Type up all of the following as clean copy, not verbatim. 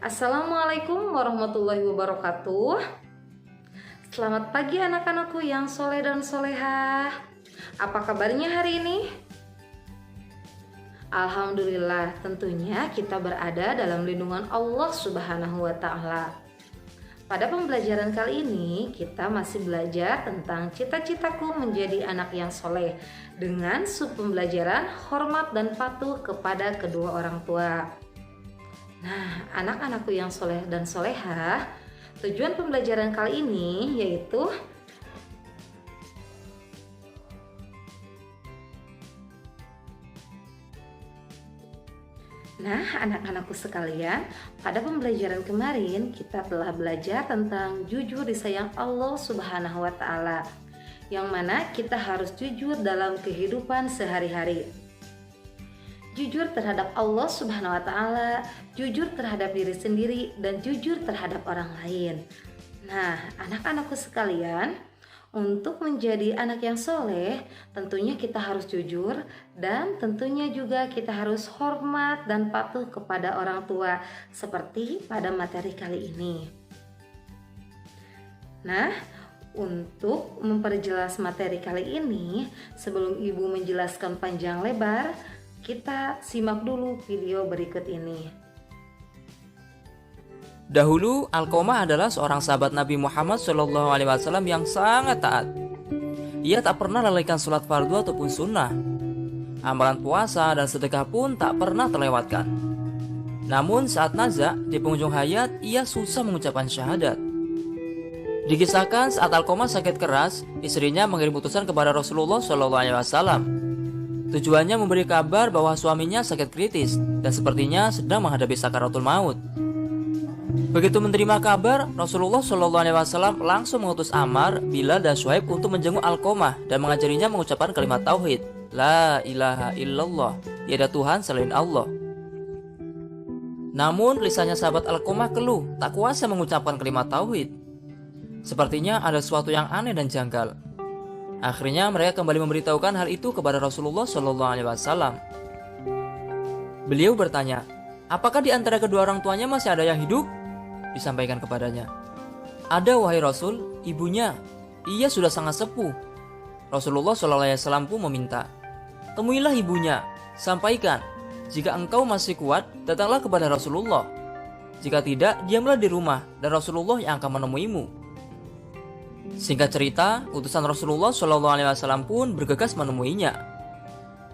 Assalamualaikum warahmatullahi wabarakatuh. Selamat pagi anak-anakku yang soleh dan solehah. Apa kabarnya hari ini? Alhamdulillah, tentunya kita berada dalam lindungan Allah Subhanahu wa Ta'ala. Pada pembelajaran kali ini, kita masih belajar tentang cita-citaku menjadi anak yang soleh dengan subpembelajaran hormat dan patuh kepada kedua orang tua. Nah, anak-anakku yang soleh dan solehah, tujuan pembelajaran kali ini yaitu anak-anakku sekalian, pada pembelajaran kemarin kita telah belajar tentang jujur disayang Allah Subhanahu wa Ta'ala, yang mana kita harus jujur dalam kehidupan sehari-hari. Jujur terhadap Allah Subhanahu wa Ta'ala, jujur terhadap diri sendiri, dan jujur terhadap orang lain. Nah, anak-anakku sekalian, untuk menjadi anak yang soleh, tentunya kita harus jujur dan tentunya juga kita harus hormat dan patuh kepada orang tua, seperti pada materi kali ini. Nah, untuk memperjelas materi kali ini, sebelum Ibu menjelaskan panjang lebar, kita simak dulu video berikut ini. Dahulu, Alqamah adalah seorang sahabat Nabi Muhammad SAW yang sangat taat. Ia tak pernah lalaikan sholat fardu ataupun sunnah. Amalan puasa dan sedekah pun tak pernah terlewatkan. Namun saat nazak di penghujung hayat, ia susah mengucapkan syahadat. Dikisahkan saat Alqamah sakit keras, istrinya mengirim utusan kepada Rasulullah SAW. Tujuannya memberi kabar bahwa suaminya sakit kritis dan sepertinya sedang menghadapi sakaratul maut. Begitu menerima kabar, Rasulullah SAW langsung mengutus Ammar, Bilal, dan Shuaib untuk menjenguk Alqamah dan mengajarinya mengucapkan kalimat tauhid, La ilaha illallah, tiada Tuhan selain Allah. Namun lisannya sahabat Alqamah keluh, tak kuasa mengucapkan kalimat tauhid. Sepertinya ada sesuatu yang aneh dan janggal. Akhirnya mereka kembali memberitahukan hal itu kepada Rasulullah SAW. Beliau bertanya, apakah di antara kedua orang tuanya masih ada yang hidup? Disampaikan kepadanya, ada wahai Rasul, ibunya. Ia sudah sangat sepuh. Rasulullah SAW pun meminta, temuilah ibunya, sampaikan, jika engkau masih kuat, datanglah kepada Rasulullah. Jika tidak, diamlah di rumah dan Rasulullah yang akan menemuimu. Singkat cerita, utusan Rasulullah SAW pun bergegas menemuinya.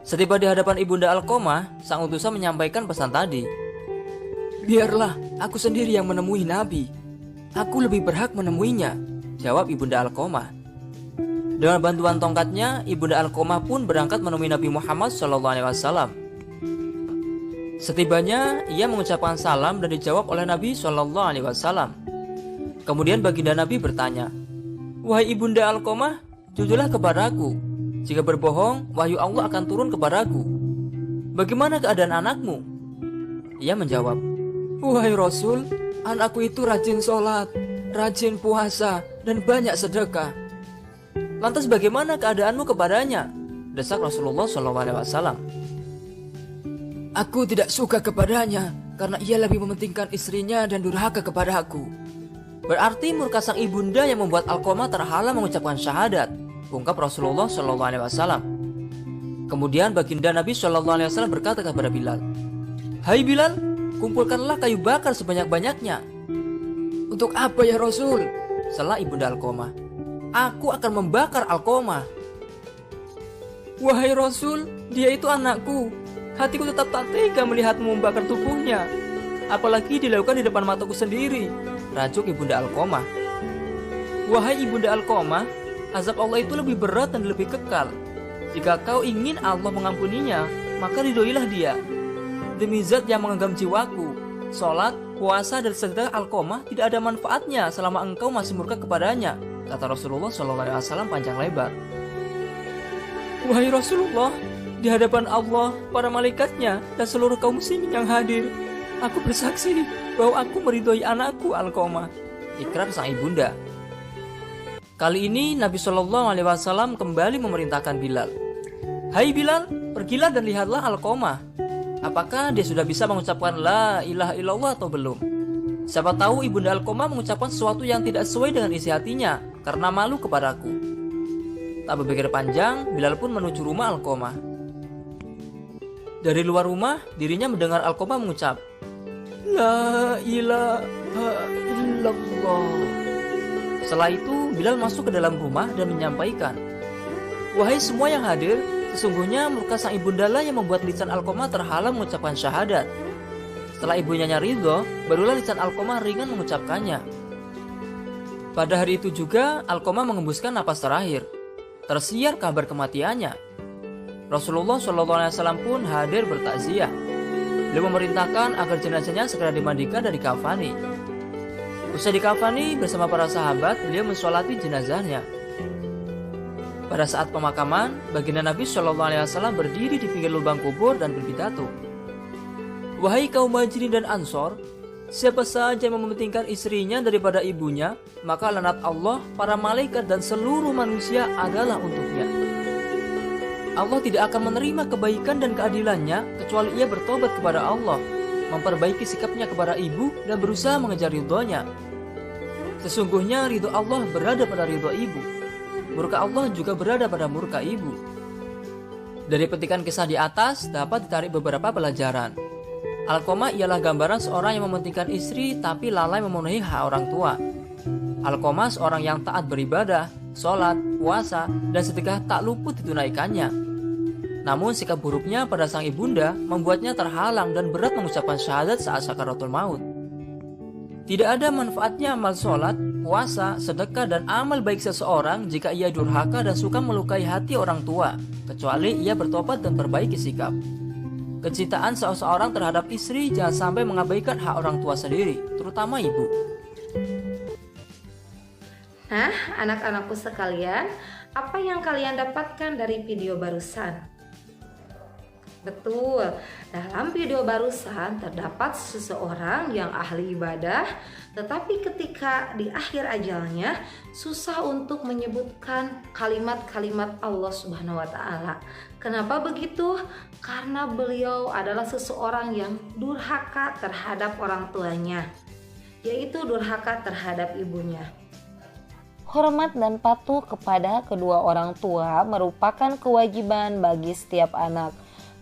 Setiba di hadapan ibunda Alqamah, sang utusan menyampaikan pesan tadi. Biarlah aku sendiri yang menemui Nabi. Aku lebih berhak menemuinya, jawab ibunda Alqamah. Dengan bantuan tongkatnya, ibunda Alqamah pun berangkat menemui Nabi Muhammad SAW. Setibanya, ia mengucapkan salam dan dijawab oleh Nabi SAW. Kemudian baginda Nabi bertanya, wahai ibunda Alqamah, jujurlah kepadaku. Jika berbohong, wahyu Allah akan turun kepadaku. Bagaimana keadaan anakmu? Ia menjawab, wahai Rasul, anakku itu rajin sholat, rajin puasa, dan banyak sedekah. Lantas bagaimana keadaanmu kepadanya? Desak Rasulullah SAW. Aku tidak suka kepadanya, karena ia lebih mementingkan istrinya dan durhaka kepada aku. Berarti murka sang ibunda yang membuat Alqamah terhalang mengucapkan syahadat, ungkap Rasulullah SAW. Kemudian baginda Nabi SAW berkata kepada Bilal, hai Bilal, kumpulkanlah kayu bakar sebanyak-banyaknya. Untuk apa ya Rasul? Sela ibunda Alqamah, aku akan membakar Alqamah. Wahai Rasul, dia itu anakku. Hatiku tetap tak tega melihatmu membakar tubuhnya, apalagi dilakukan di depan mataku sendiri, rajuk ibunda Alqamah. Wahai ibunda Alqamah, azab Allah itu lebih berat dan lebih kekal. Jika kau ingin Allah mengampuninya, maka ridhoilah dia. Demi zat yang menggenggam jiwaku, sholat, puasa, dan sedekah Alqamah tidak ada manfaatnya selama engkau masih murka kepadanya, kata Rasulullah SAW panjang lebar. Wahai Rasulullah, di hadapan Allah, para malaikatnya, dan seluruh kaum muslimin yang hadir, aku bersaksi bahwa aku meridhoi anakku Alqamah, ikrar sang ibunda. Kali ini Nabi SAW kembali memerintahkan Bilal. Hai Bilal, pergilah dan lihatlah Alqamah. Apakah dia sudah bisa mengucapkan la ilaha illallah atau belum? Siapa tahu ibunda Alqamah mengucapkan sesuatu yang tidak sesuai dengan isi hatinya karena malu kepadaku. Tak berpikir panjang, Bilal pun menuju rumah Alqamah. Dari luar rumah, dirinya mendengar Alqamah mengucap, La ilaha illallah. Setelah itu, Bilal masuk ke dalam rumah dan menyampaikan, Wahai semua yang hadir, sesungguhnya murka sang ibundalah yang membuat lisan Alqamah terhalang mengucapkan syahadat. Setelah ibunya ridho, barulah lisan Alqamah ringan mengucapkannya. Pada hari itu juga, Alqamah mengembuskan napas terakhir. Tersiar kabar kematiannya. Rasulullah SAW pun hadir bertakziah. Beliau memerintahkan agar jenazahnya segera dimandikan dan dikafani. Usai dikafani bersama para sahabat, beliau mensolati jenazahnya. Pada saat pemakaman, baginda Nabi SAW berdiri di pinggir lubang kubur dan berpidato. Wahai kaum Muhajirin dan Ansor, siapa saja yang mementingkan istrinya daripada ibunya, maka laknat Allah, para malaikat dan seluruh manusia adalah untuknya. Allah tidak akan menerima kebaikan dan keadilannya kecuali ia bertobat kepada Allah, memperbaiki sikapnya kepada ibu dan berusaha mengejar ridhonya. Sesungguhnya ridho Allah berada pada ridho ibu. Murka Allah juga berada pada murka ibu. Dari petikan kisah di atas dapat ditarik beberapa pelajaran. Alqamah ialah gambaran seorang yang mementingkan istri tapi lalai memenuhi hak orang tua. Alqamah seorang yang taat beribadah, sholat, puasa, dan sedekah tak luput ditunaikannya. Namun sikap buruknya pada sang ibunda membuatnya terhalang dan berat mengucapkan syahadat saat sakaratul maut. Tidak ada manfaatnya amal sholat, puasa, sedekah, dan amal baik seseorang jika ia durhaka dan suka melukai hati orang tua, kecuali ia bertobat dan perbaiki sikap. Kecintaan seseorang terhadap istri jangan sampai mengabaikan hak orang tua sendiri, terutama ibu. Nah, anak-anakku sekalian, apa yang kalian dapatkan dari video barusan? Betul, dalam video barusan terdapat seseorang yang ahli ibadah, tetapi ketika di akhir ajalnya susah untuk menyebutkan kalimat-kalimat Allah Subhanahu wa Ta'ala. Kenapa begitu? Karena beliau adalah seseorang yang durhaka terhadap orang tuanya, yaitu durhaka terhadap ibunya. Hormat dan patuh kepada kedua orang tua merupakan kewajiban bagi setiap anak.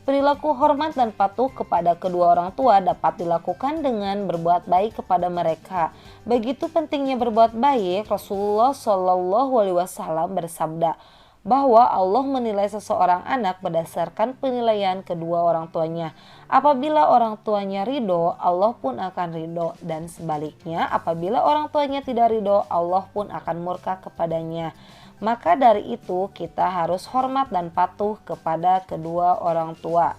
Perilaku hormat dan patuh kepada kedua orang tua dapat dilakukan dengan berbuat baik kepada mereka. Begitu pentingnya berbuat baik, Rasulullah SAW bersabda bahwa Allah menilai seseorang anak berdasarkan penilaian kedua orang tuanya. Apabila orang tuanya ridho, Allah pun akan ridho, dan sebaliknya apabila orang tuanya tidak ridho, Allah pun akan murka kepadanya. Maka dari itu kita harus hormat dan patuh kepada kedua orang tua.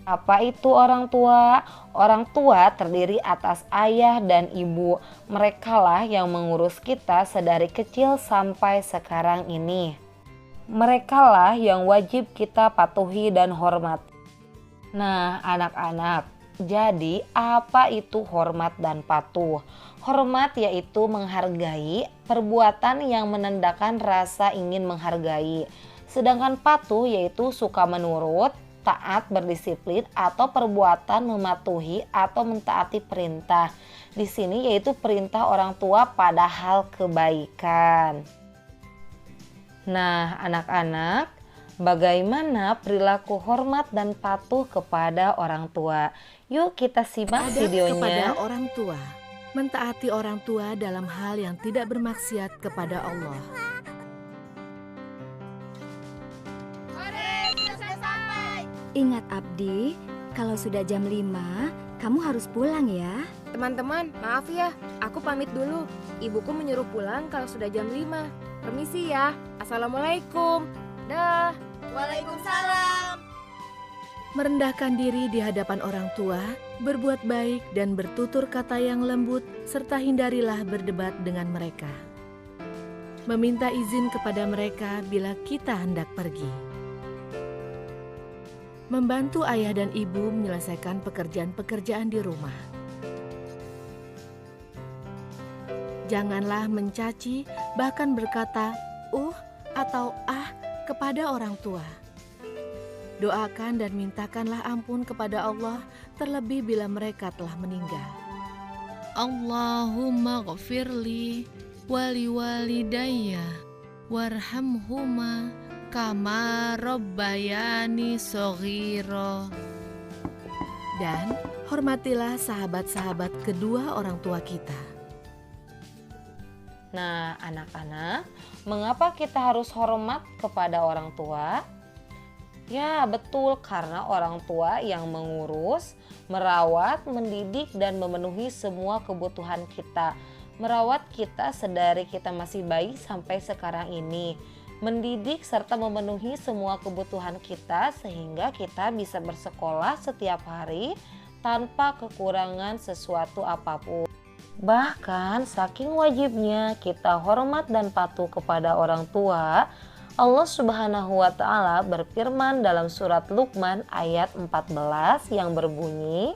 Apa itu orang tua? Orang tua terdiri atas ayah dan ibu. Merekalah yang mengurus kita sedari kecil sampai sekarang ini. Merekalah yang wajib kita patuhi dan hormat. Nah, anak-anak, jadi apa itu hormat dan patuh? Hormat yaitu menghargai, perbuatan yang menandakan rasa ingin menghargai. Sedangkan patuh yaitu suka menurut, taat berdisiplin, atau perbuatan mematuhi atau mentaati perintah. Di sini yaitu perintah orang tua pada hal kebaikan. Nah, anak-anak, bagaimana perilaku hormat dan patuh kepada orang tua? Yuk kita simak videonya. Kepada orang tua. Mentaati orang tua dalam hal yang tidak bermaksiat kepada Allah. Ingat Abdi, kalau sudah jam 5, kamu harus pulang ya. Teman-teman, maaf ya, aku pamit dulu. Ibuku menyuruh pulang kalau sudah jam 5. Permisi ya. Assalamualaikum. Dah. Waalaikumsalam. Merendahkan diri di hadapan orang tua, berbuat baik dan bertutur kata yang lembut, serta hindarilah berdebat dengan mereka. Meminta izin kepada mereka bila kita hendak pergi. Membantu ayah dan ibu menyelesaikan pekerjaan-pekerjaan di rumah. Janganlah mencaci, bahkan berkata atau kepada orang tua. Doakan dan mintakanlah ampun kepada Allah, terlebih bila mereka telah meninggal. Allahumma ghafirli wali walidayya warhamhuma kama rabbayani shaghira. Dan hormatilah sahabat-sahabat kedua orang tua kita. Nah, anak-anak, mengapa kita harus hormat kepada orang tua? Ya, betul, karena orang tua yang mengurus, merawat, mendidik, dan memenuhi semua kebutuhan kita. Merawat kita sedari kita masih bayi sampai sekarang ini. Mendidik serta memenuhi semua kebutuhan kita sehingga kita bisa bersekolah setiap hari tanpa kekurangan sesuatu apapun. Bahkan saking wajibnya kita hormat dan patuh kepada orang tua, Allah Subhanahu wa Ta'ala berfirman dalam surat Luqman ayat 14 yang berbunyi,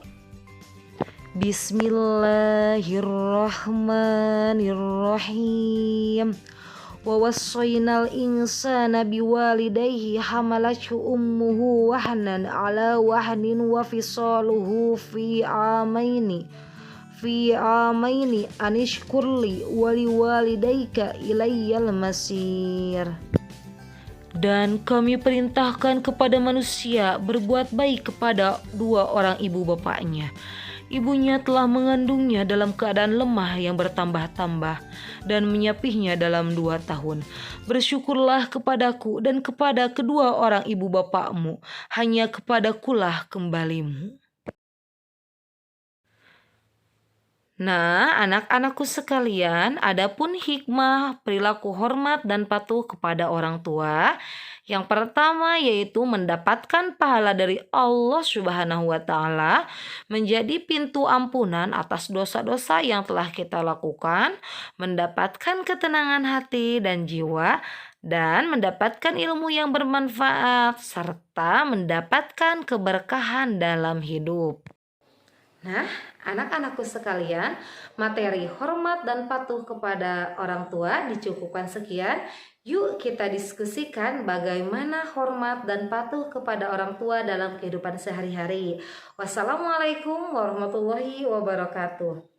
Bismillahirrahmanirrahim. Wa wassaynal insana biwalidayhi hamalathu ummuhu wahnan ala wahnin wa fisaluhu fi amaini anishkurli waliwalidayka ilayyal masir. Dan kami perintahkan kepada manusia berbuat baik kepada dua orang ibu bapaknya. Ibunya telah mengandungnya dalam keadaan lemah yang bertambah-tambah dan menyapihnya dalam 2 tahun. Bersyukurlah kepadaku dan kepada kedua orang ibu bapakmu, hanya kepadakulah kembalimu. Nah, anak-anakku sekalian, adapun hikmah perilaku hormat dan patuh kepada orang tua, yang pertama yaitu mendapatkan pahala dari Allah Subhanahu wa Ta'ala, menjadi pintu ampunan atas dosa-dosa yang telah kita lakukan, mendapatkan ketenangan hati dan jiwa, dan mendapatkan ilmu yang bermanfaat serta mendapatkan keberkahan dalam hidup. Nah, anak-anakku sekalian, materi hormat dan patuh kepada orang tua dicukupkan sekian. Yuk kita diskusikan bagaimana hormat dan patuh kepada orang tua dalam kehidupan sehari-hari. Wassalamualaikum warahmatullahi wabarakatuh.